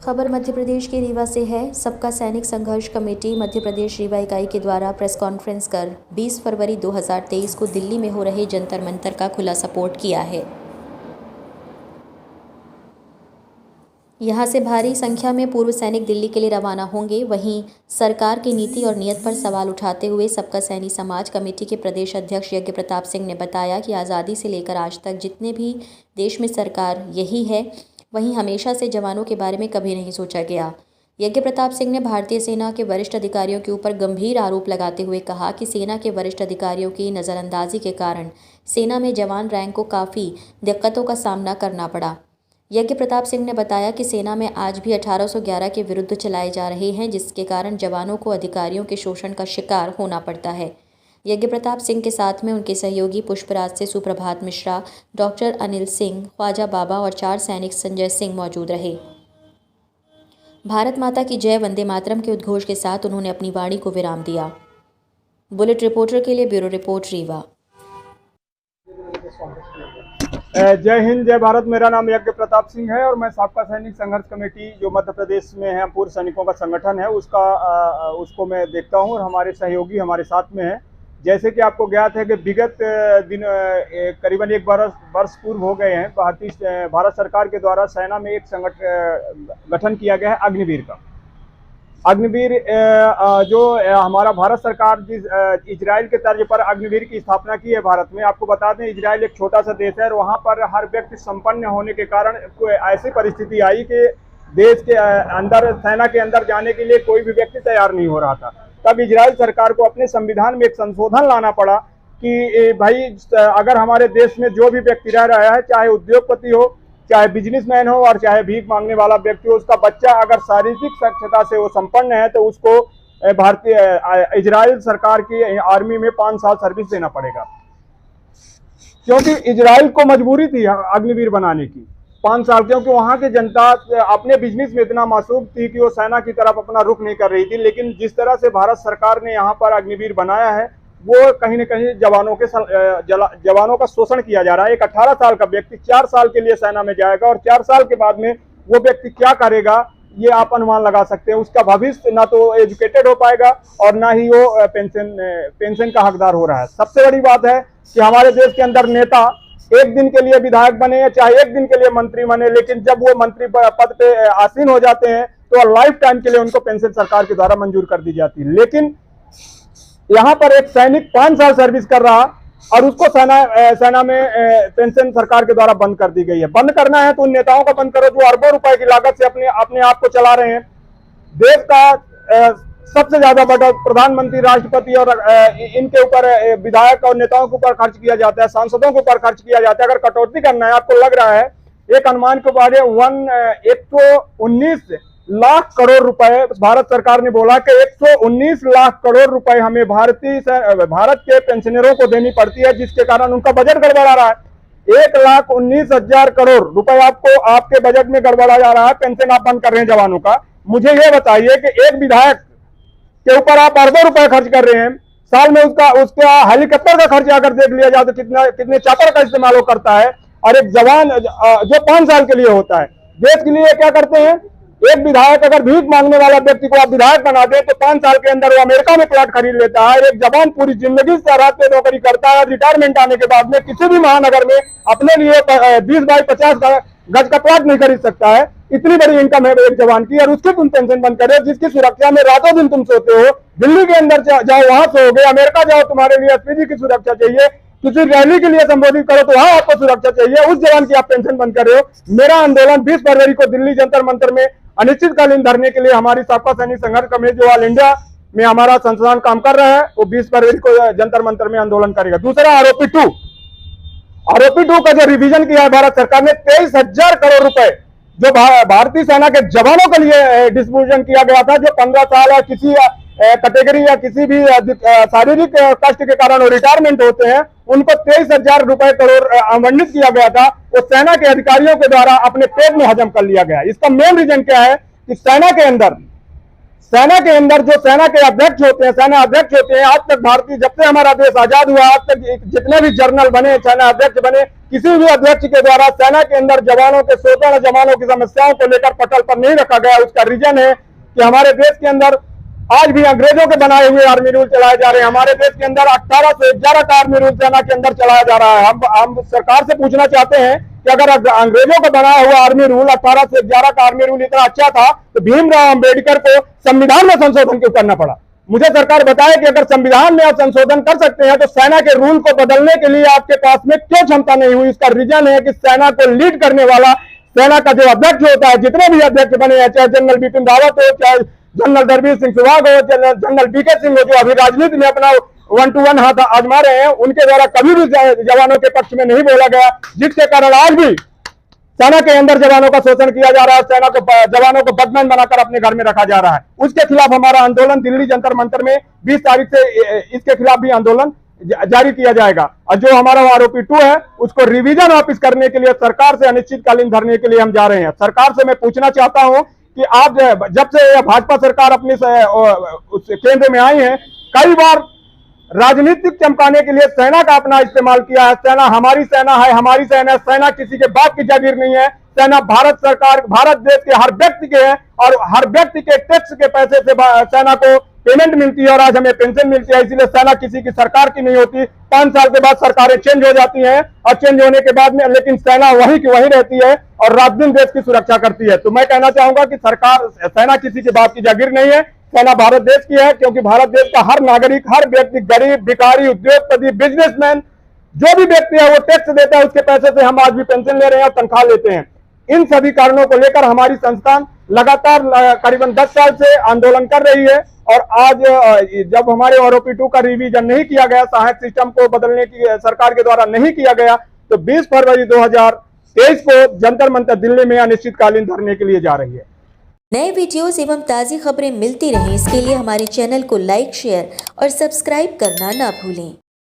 खबर मध्य प्रदेश के रीवा से है। सबका सैनिक संघर्ष कमेटी मध्य प्रदेश रीवा इकाई के द्वारा प्रेस कॉन्फ्रेंस कर 20 फरवरी 2023 को दिल्ली में हो रहे जंतर मंतर का खुला सपोर्ट किया है। यहां से भारी संख्या में पूर्व सैनिक दिल्ली के लिए रवाना होंगे। वहीं सरकार की नीति और नीयत पर सवाल उठाते हुए सबका सैनिक समाज कमेटी के प्रदेश अध्यक्ष यज्ञ प्रताप सिंह ने बताया कि आज़ादी से लेकर आज तक जितने भी देश में सरकार यही है, वहीं हमेशा से जवानों के बारे में कभी नहीं सोचा गया। यज्ञ प्रताप सिंह ने भारतीय सेना के वरिष्ठ अधिकारियों के ऊपर गंभीर आरोप लगाते हुए कहा कि सेना के वरिष्ठ अधिकारियों की नज़रअंदाजी के कारण सेना में जवान रैंक को काफ़ी दिक्कतों का सामना करना पड़ा। यज्ञ प्रताप सिंह ने बताया कि सेना में आज भी 1811 के विरुद्ध चलाए जा रहे हैं, जिसके कारण जवानों को अधिकारियों के शोषण का शिकार होना पड़ता है। यज्ञ प्रताप सिंह के साथ में उनके सहयोगी पुष्पराज से सुप्रभात मिश्रा, डॉक्टर अनिल सिंह, ख्वाजा बाबा और 4 सैनिक संजय सिंह मौजूद रहे। भारत माता की जय, वंदे मातरम के उद्घोष के साथ उन्होंने अपनी वाणी को विराम दिया। बुलेट रिपोर्टर के लिए ब्यूरो रिपोर्ट रीवा। जय हिंद, जय भारत। मेरा नाम यज्ञ प्रताप सिंह है और मैं सबका सैनिक संघर्ष कमेटी जो मध्य प्रदेश में है, पूर्व सैनिकों का संगठन है, उसको मैं देखता हूं और हमारे सहयोगी हमारे साथ में हैं। जैसे कि आपको ज्ञात है कि विगत दिन करीबन 1 वर्ष पूर्व हो गए हैं, भारत सरकार के द्वारा सेना में एक गठन किया गया है अग्निवीर का। अग्निवीर जो हमारा भारत सरकार जिस इजराइल के तर्ज पर अग्निवीर की स्थापना की है भारत में। आपको बता दें, इजराइल एक छोटा सा देश है और वहाँ पर हर व्यक्ति संपन्न होने के कारण कोई ऐसी परिस्थिति आई कि देश के अंदर, सेना के अंदर जाने के लिए कोई भी व्यक्ति तैयार नहीं हो रहा था। तब इजराइल सरकार को अपने संविधान में एक संशोधन लाना पड़ा कि भाई अगर हमारे देश में जो भी व्यक्ति रह रहा है, चाहे उद्योगपति हो, चाहे बिजनेसमैन हो और चाहे भीख मांगने वाला व्यक्ति हो, उसका बच्चा अगर शारीरिक सक्षमता से वो संपन्न है तो उसको भारतीय इजराइल सरकार की आर्मी में 5 साल सर्विस देना पड़ेगा, क्योंकि इजराइल को मजबूरी थी अग्निवीर बनाने की 5 साल, क्योंकि वहां की जनता अपने बिजनेस में इतना मासूम थी कि वो सेना की तरफ अपना रुख नहीं कर रही थी। लेकिन जिस तरह से भारत सरकार ने यहाँ पर अग्निवीर बनाया है, वो कहीं न कहीं जवानों का शोषण किया जा रहा है। एक 18 साल का व्यक्ति 4 साल के लिए सेना में जाएगा और 4 साल के बाद में वो व्यक्ति क्या करेगा, ये आप अनुमान लगा सकते हैं। उसका भविष्य ना तो एजुकेटेड हो पाएगा और ना ही वो पेंशन का हकदार हो रहा है। सबसे बड़ी बात है कि हमारे देश के अंदर नेता एक दिन के लिए विधायक बने या चाहे एक दिन के लिए मंत्री बने, लेकिन जब वो मंत्री पद पे आसीन हो जाते हैं तो लाइफ टाइम के लिए उनको पेंशन सरकार के द्वारा मंजूर कर दी जाती है। लेकिन यहाँ पर एक सैनिक 5 साल सर्विस कर रहा और उसको सेना में पेंशन सरकार के द्वारा बंद कर दी गई है। बंद करना है तो उन नेताओं का बंद करो जो अरबों रुपए की लागत से अपने आप को चला रहे हैं। देश का सबसे ज्यादा बड़ा प्रधानमंत्री, राष्ट्रपति और इनके ऊपर विधायक और नेताओं के ऊपर खर्च किया जाता है, सांसदों के ऊपर खर्च किया जाता है। अगर कटौती करना है, आपको लग रहा है, एक अनुमान के बारे 119 लाख करोड़ रुपए भारत सरकार ने बोला कि 119 लाख करोड़ रुपए हमें भारत के पेंशनरों को देनी पड़ती है, जिसके कारण उनका बजट गड़बड़ा रहा है। 1,19,000 करोड़ रुपए आपको आपके बजट में गड़बड़ा जा रहा है, पेंशन आप बंद कर रहे हैं जवानों का। मुझे ये बताइए कि एक विधायक के ऊपर आप अरबों रुपए खर्च कर रहे हैं, साल में उसका हेलीकॉप्टर का खर्च अगर देख लिया जाए तो कितने चापर का इस्तेमाल करता है। और एक जवान जो 5 साल के लिए होता है, देश के लिए क्या करते हैं। एक विधायक अगर भीख मांगने वाला व्यक्ति को आप विधायक बना दे तो 5 साल के अंदर वो अमेरिका में प्लॉट खरीद लेता है। एक जवान पूरी जिंदगी रात में नौकरी करता है, रिटायरमेंट आने के बाद में किसी भी महानगर में अपने लिए 20 बाई 50 गज का प्लॉट नहीं खरीद सकता है। इतनी बड़ी इनकम है एक जवान की, और उसकी तुम पेंशन बंद करे, जिसकी सुरक्षा में रातों दिन तुम सोते हो। दिल्ली के अंदर जाओ, वहां सोओगे, अमेरिका जाओ, तुम्हारे लिए एसपीजी की सुरक्षा चाहिए, किसी रैली के लिए संबोधित करो तो वहां आपको सुरक्षा चाहिए, उस जवान की आप पेंशन बंद कर रहे हो। मेरा आंदोलन 20 फरवरी को दिल्ली जंतर मंतर में अनिश्चितकालीन धरने के लिए हमारी सबका सैनिक संघर्ष कमेटी जो ऑल इंडिया में हमारा संस्थान काम कर रहा है, वो 20 फरवरी को जंतर मंतर में आंदोलन करेगा। दूसरा, आरोपी टू का जो रिवीजन किया है भारत सरकार ने, 23,000 करोड़ रुपए जो भारतीय सेना के जवानों के लिए डिस्ट्रीब्यूशन किया गया था, जो 15 साल या किसी कैटेगरी या किसी भी शारीरिक कष्ट के कारण वो रिटायरमेंट होते हैं, उनको 23,000 रुपए करोड़ आवंटित किया गया था। वो सेना के अधिकारियों के द्वारा अपने पेट में हजम कर लिया गया। इसका मेन रीजन क्या है कि सेना के अंदर सेना के अंदर जो सेना के अध्यक्ष होते हैं, सेना अध्यक्ष होते हैं, आज तक भारतीय, जब से हमारा देश आजाद हुआ आज तक जितने भी जनरल बने, सेना अध्यक्ष बने, किसी भी अध्यक्ष के द्वारा सेना के अंदर जवानों के शोषण, जवानों की समस्याओं को लेकर पटल पर नहीं रखा गया। उसका रीजन है कि हमारे देश के अंदर आज भी अंग्रेजों के बनाए हुए आर्मी रूल चलाए जा रहे हैं। हमारे देश के अंदर 18 से 11 का आर्मी रूल सेना के अंदर चलाया जा रहा है। हम सरकार से पूछना चाहते हैं कि अगर अंग्रेजों का बनाया हुआ आर्मी रूल 18 से 11 का आर्मी रूल इतना अच्छा था तो भीमराव अंबेडकर को संविधान में संशोधन क्यों करना पड़ा? मुझे सरकार बताए कि अगर संविधान में आप संशोधन कर सकते हैं तो सेना के रूल को बदलने के लिए आपके पास में क्यों क्षमता नहीं हुई? इसका रीजन है कि सेना को लीड करने वाला सेना का जो अध्यक्ष होता है, जितने भी अध्यक्ष बने हैं, चाहे जनरल बिपिन रावत हो, चाहे जनरल धर्मवीर सिंह सुहाग हो, जनरल बीके सिंह हो, जो अभी राजनीति में अपना 1-to-1 हाथ आजमा रहे हैं, उनके द्वारा कभी भी जवानों के पक्ष में नहीं बोला गया, जिसके कारण आज भी सेना के अंदर जवानों का शोषण किया जा रहा है, सेना को जवानों को बदमैन बनाकर अपने घर में रखा जा रहा है। उसके खिलाफ हमारा आंदोलन दिल्ली जंतर मंतर में 20 तारीख से इसके खिलाफ भी आंदोलन जारी किया जाएगा। और जो हमारा आरोपी 2 है उसको रिवीजन वापस करने के लिए सरकार से अनिश्चितकालीन धरने के लिए हम जा रहे हैं। सरकार से मैं पूछना चाहता हूं कि आप जब से भाजपा सरकार अपनी केंद्र में आई है, कई बार राजनीतिक चमकाने के लिए सेना का अपना इस्तेमाल किया है। सेना हमारी सेना है, हमारी सेना, सेना किसी के बाप की जागीर नहीं है। सेना भारत सरकार, भारत देश के हर व्यक्ति के है और हर व्यक्ति के टैक्स के पैसे से सेना को पेमेंट मिलती है और आज हमें पेंशन मिलती है। इसलिए सेना किसी की सरकार की नहीं होती। 5 साल के बाद सरकारें चेंज हो जाती हैं और चेंज होने के बाद में लेकिन सेना वही की वही रहती है और रात दिन देश की सुरक्षा करती है। तो मैं कहना चाहूंगा कि सरकार, सेना किसी के बाप की जागीर नहीं है। सेना भारत देश की है, क्योंकि भारत देश का हर नागरिक, हर व्यक्ति, गरीब, भिखारी, उद्योगपति, बिजनेसमैन, जो भी व्यक्ति है वो टैक्स देता है। उसके पैसे से हम आज भी पेंशन ले रहे हैं और तनख्वाह लेते हैं। इन सभी कारणों को लेकर हमारी संस्थान लगातार करीबन 10 साल से आंदोलन कर रही है और आज जब हमारे आरोपी 2 का रिवीजन नहीं किया गया, सहायक सिस्टम को बदलने की सरकार के द्वारा नहीं किया गया, तो 20 फरवरी 2023 को जंतर मंतर दिल्ली में अनिश्चितकालीन धरने के लिए जा रही है। नए वीडियोस एवं ताज़ी खबरें मिलती रहें, इसके लिए हमारे चैनल को लाइक, शेयर और सब्सक्राइब करना ना भूलें।